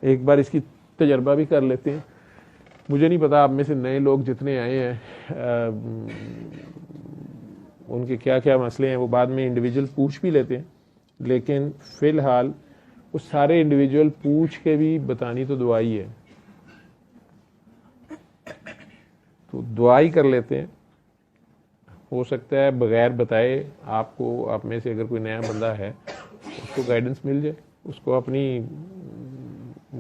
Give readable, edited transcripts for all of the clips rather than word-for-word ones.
ایک بار اس کی تجربہ بھی کر لیتے ہیں. مجھے نہیں پتا آپ میں سے نئے لوگ جتنے آئے ہیں ان کے کیا کیا مسئلے ہیں، وہ بعد میں انڈیویجول پوچھ بھی لیتے ہیں، لیکن فی الحال وہ سارے انڈیویجول پوچھ کے بھی بتانی تو دعا ہی ہے. تو دعا ہی کر لیتے ہیں. ہو سکتا ہے بغیر بتائے آپ کو، آپ میں سے اگر کوئی نیا بندہ ہے اس کو گائیڈنس مل جائے، اس کو اپنی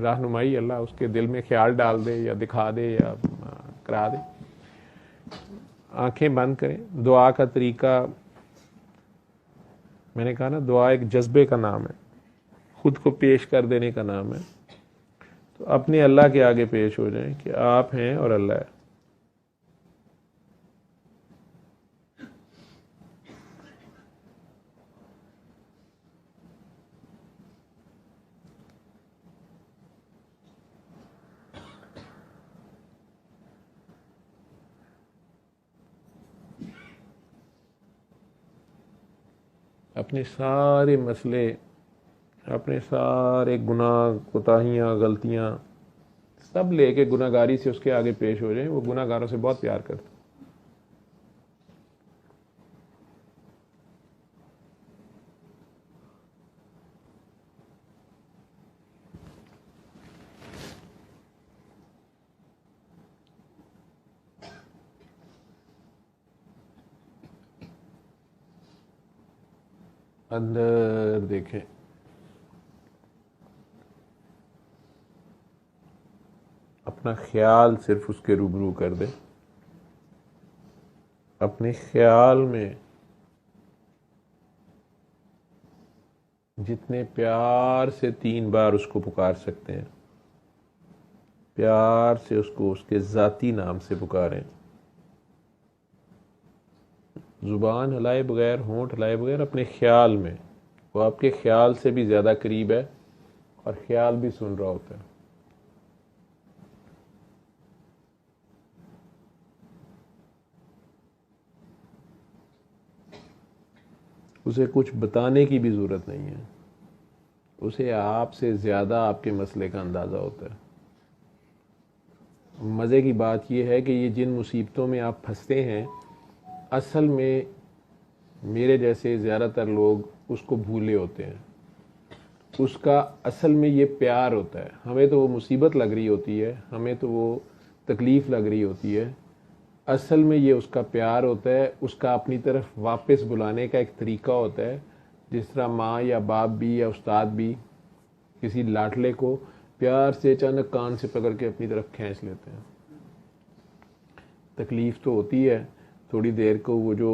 رہنمائی اللہ اس کے دل میں خیال ڈال دے یا دکھا دے یا کرا دے. آنکھیں بند کریں. دعا کا طریقہ میں نے کہا نا، دعا ایک جذبے کا نام ہے، خود کو پیش کر دینے کا نام ہے. تو اپنے اللہ کے آگے پیش ہو جائیں کہ آپ ہیں اور اللہ ہے. اپنے سارے مسئلے، اپنے سارے گناہ، کوتاہیاں، غلطیاں سب لے کے گناہ گاری سے اس کے آگے پیش ہو جائیں. وہ گناہ گاروں سے بہت پیار کرتا. اندر دیکھیں، اپنا خیال صرف اس کے روبرو کر دیں. اپنے خیال میں جتنے پیار سے 3 بار اس کو پکار سکتے ہیں، پیار سے اس کو اس کے ذاتی نام سے پکاریں. زبان ہلائے بغیر، ہونٹ ہلائے بغیر، اپنے خیال میں. وہ آپ کے خیال سے بھی زیادہ قریب ہے اور خیال بھی سن رہا ہوتا ہے. اسے کچھ بتانے کی بھی ضرورت نہیں ہے، اسے آپ سے زیادہ آپ کے مسئلے کا اندازہ ہوتا ہے. مزے کی بات یہ ہے کہ یہ جن مصیبتوں میں آپ پھنستے ہیں، اصل میں میرے جیسے زیادہ تر لوگ اس کو بھولے ہوتے ہیں. اس کا اصل میں یہ پیار ہوتا ہے. ہمیں تو وہ مصیبت لگ رہی ہوتی ہے، ہمیں تو وہ تکلیف لگ رہی ہوتی ہے، اصل میں یہ اس کا پیار ہوتا ہے. اس کا اپنی طرف واپس بلانے کا ایک طریقہ ہوتا ہے. جس طرح ماں یا باپ بھی یا استاد بھی کسی لاٹلے کو پیار سے اچانک کان سے پکڑ کے اپنی طرف کھینچ لیتے ہیں. تکلیف تو ہوتی ہے تھوڑی دیر کو، وہ جو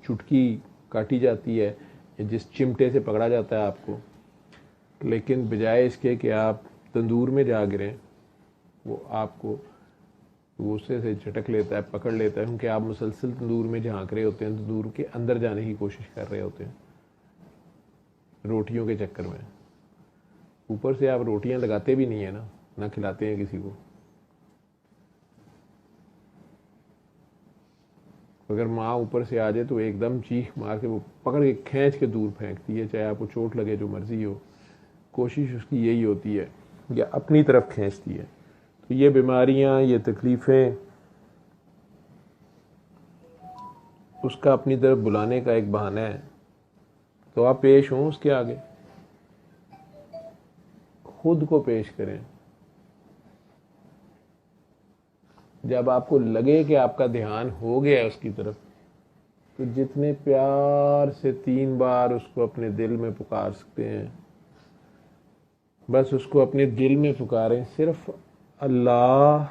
چٹکی کاٹی جاتی ہے یا جس چمٹے سے پکڑا جاتا ہے آپ کو، لیکن بجائے اس کے کہ آپ تندور میں جا گریں، وہ آپ کو غصے سے جھٹک لیتا ہے، پکڑ لیتا ہے، کیونکہ آپ مسلسل تندور میں جھانک رہے ہوتے ہیں، تندور کے اندر جانے کی کوشش کر رہے ہوتے ہیں روٹیوں کے چکر میں. اوپر سے آپ روٹیاں لگاتے بھی نہیں ہیں نا، نہ کھلاتے ہیں کسی کو. اگر ماں اوپر سے آ جائے تو ایک دم چیخ مار کے وہ پکڑ کے کھینچ کے دور پھینکتی ہے، چاہے آپ کو چوٹ لگے، جو مرضی ہو. کوشش اس کی یہی ہوتی ہے، یا اپنی طرف کھینچتی ہے. تو یہ بیماریاں، یہ تکلیفیں اس کا اپنی طرف بلانے کا ایک بہانہ ہے. تو آپ پیش ہوں اس کے آگے، خود کو پیش کریں. جب آپ کو لگے کہ آپ کا دھیان ہو گیا اس کی طرف، تو جتنے پیار سے 3 بار اس کو اپنے دل میں پکار سکتے ہیں، بس اس کو اپنے دل میں پکاریں. صرف اللہ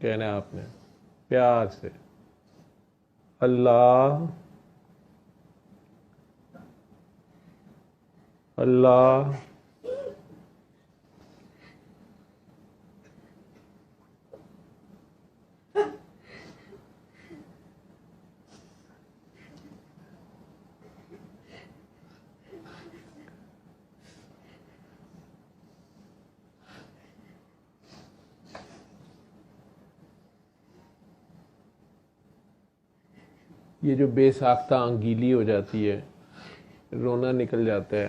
کہنا ہے آپ نے، پیار سے. اللہ، اللہ. یہ جو بے ساختہ آنکھ گیلی ہو جاتی ہے، رونا نکل جاتا ہے،